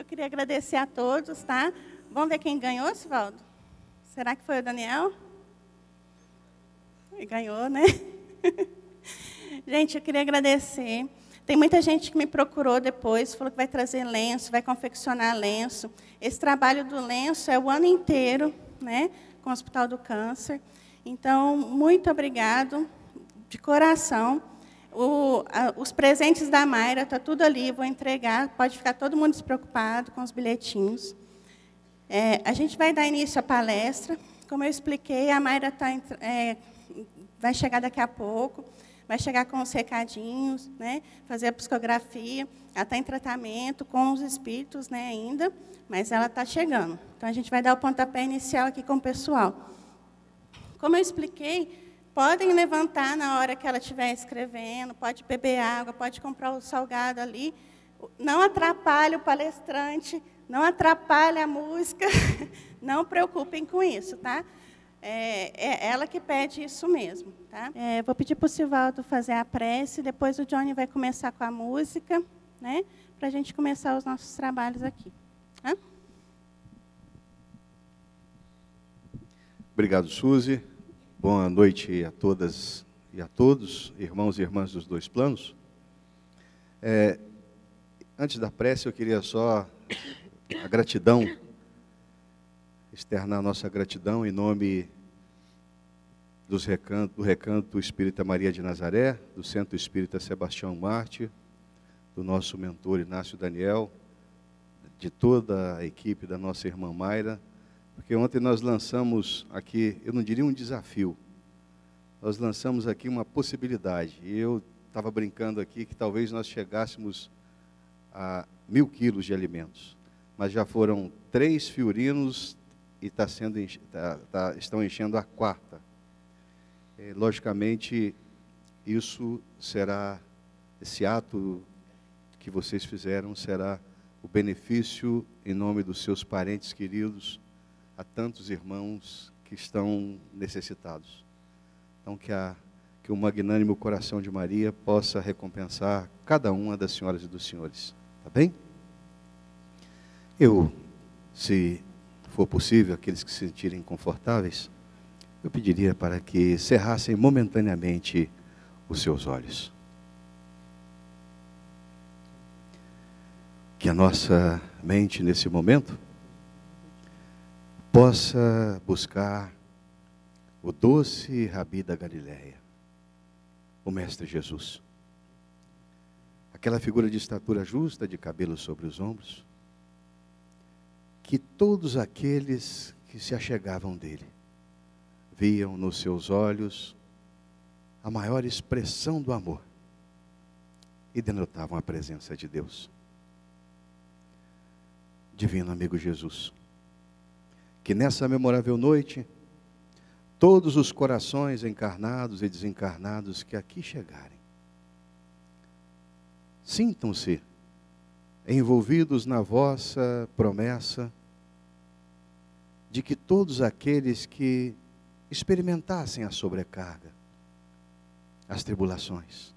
queria agradecer a todos, tá? Vamos ver quem ganhou, Sivaldo? Será que foi o Daniel? Ele ganhou, né? Gente, eu queria agradecer. Tem muita gente que me procurou depois, falou que vai trazer lenço, vai confeccionar lenço. Esse trabalho do lenço é o ano inteiro, né, com o Hospital do Câncer. Então, muito obrigado, de coração. Os presentes da Mayra, está tudo ali, vou entregar. Pode ficar todo mundo despreocupado com os bilhetinhos. A gente vai dar início à palestra. Como eu expliquei, a Mayra vai chegar daqui a pouco. Vai chegar com os recadinhos, né, fazer a psicografia. Ela está em tratamento com os espíritos, né, ainda, mas ela está chegando. Então, a gente vai dar o pontapé inicial aqui com o pessoal. Como eu expliquei, podem levantar na hora que ela estiver escrevendo, pode beber água, pode comprar o salgado ali. Não atrapalhe o palestrante, não atrapalhe a música. Não preocupem com isso, tá? É ela que pede isso mesmo. Tá? Vou pedir para o Sivaldo fazer a prece, depois o Johnny vai começar com a música, né, para a gente começar os nossos trabalhos aqui. Tá? Obrigado, Suzy. Boa noite a todas e a todos, irmãos e irmãs dos dois planos. Antes da prece, eu queria só a gratidão, externar a nossa gratidão em nome do Recanto Espírita Maria de Nazaré, do Centro Espírita Sebastião Mártir, do nosso mentor Inácio Daniel, de toda a equipe da nossa irmã Mayra, porque ontem nós lançamos aqui, eu não diria um desafio, nós lançamos aqui uma possibilidade, e eu estava brincando aqui que talvez nós chegássemos a 1000 quilos de alimentos, mas já foram 3 fiorinos e estão enchendo a 4ª. Logicamente, esse ato que vocês fizeram será o benefício em nome dos seus parentes queridos a tantos irmãos que estão necessitados. Então, que o magnânimo coração de Maria possa recompensar cada uma das senhoras e dos senhores. Tá bem? Se for possível, aqueles que se sentirem confortáveis, eu pediria para que cerrassem momentaneamente os seus olhos. Que a nossa mente, nesse momento, possa buscar o doce Rabi da Galileia, o Mestre Jesus. Aquela figura de estatura justa, de cabelo sobre os ombros, que todos aqueles que se achegavam dele viam nos seus olhos a maior expressão do amor e denotavam a presença de Deus. Divino amigo Jesus, que nessa memorável noite, todos os corações encarnados e desencarnados que aqui chegarem, sintam-se envolvidos na vossa promessa de que todos aqueles que experimentassem a sobrecarga, as tribulações,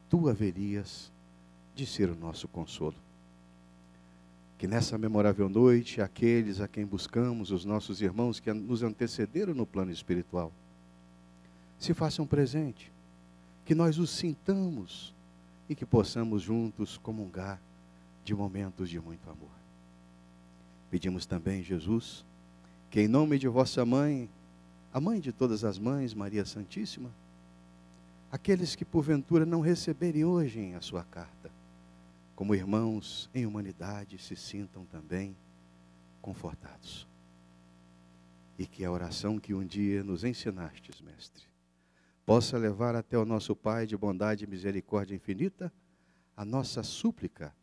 tu haverias de ser o nosso consolo. Que nessa memorável noite, aqueles a quem buscamos, os nossos irmãos que nos antecederam no plano espiritual, se façam presente, que nós os sintamos e que possamos juntos comungar de momentos de muito amor. Pedimos também, Jesus, que em nome de vossa mãe, a mãe de todas as mães, Maria Santíssima, aqueles que porventura não receberem hoje a sua carta, como irmãos em humanidade, se sintam também confortados. E que a oração que um dia nos ensinastes, Mestre, possa levar até o nosso Pai de bondade e misericórdia infinita a nossa súplica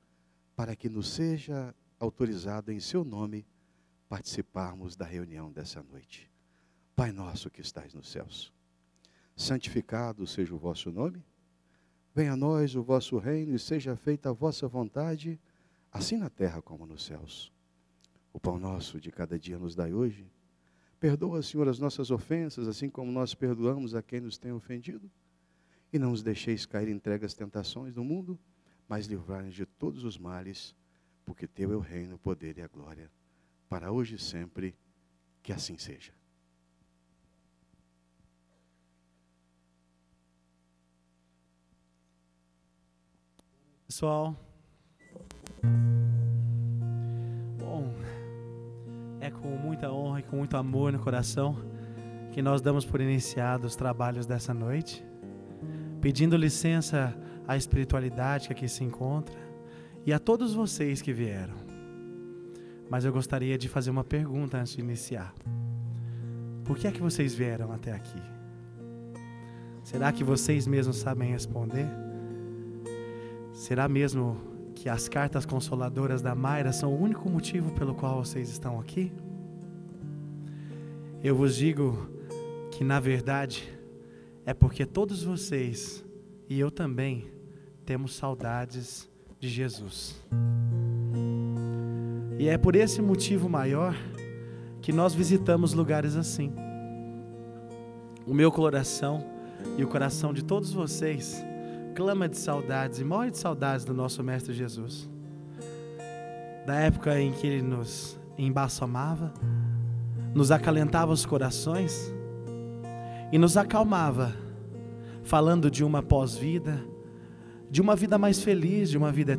para que nos seja autorizado em seu nome participarmos da reunião dessa noite. Pai nosso que estais nos céus, santificado seja o vosso nome. Venha a nós o vosso reino e seja feita a vossa vontade, assim na terra como nos céus. O pão nosso de cada dia nos dai hoje. Perdoa, Senhor, as nossas ofensas, assim como nós perdoamos a quem nos tem ofendido. E não os deixeis cair em entregas tentações do mundo, mas livrai-nos de todos os males, porque teu é o reino, o poder e a glória, para hoje e sempre, que assim seja. Pessoal, bom, é com muita honra e com muito amor no coração que nós damos por iniciados os trabalhos dessa noite, pedindo licença à espiritualidade que aqui se encontra e a todos vocês que vieram. Mas eu gostaria de fazer uma pergunta antes de iniciar. Por que é que vocês vieram até aqui? Será que vocês mesmos sabem responder? Será mesmo que as cartas consoladoras da Mayra são o único motivo pelo qual vocês estão aqui? Eu vos digo que, na verdade, é porque todos vocês e eu também temos saudades de Jesus. E é por esse motivo maior que nós visitamos lugares assim. O meu coração e o coração de todos vocês clama de saudades e morre de saudades do nosso Mestre Jesus. Da época em que Ele nos embalsamava, nos acalentava os corações e nos acalmava, falando de uma pós-vida, de uma vida mais feliz, de uma vida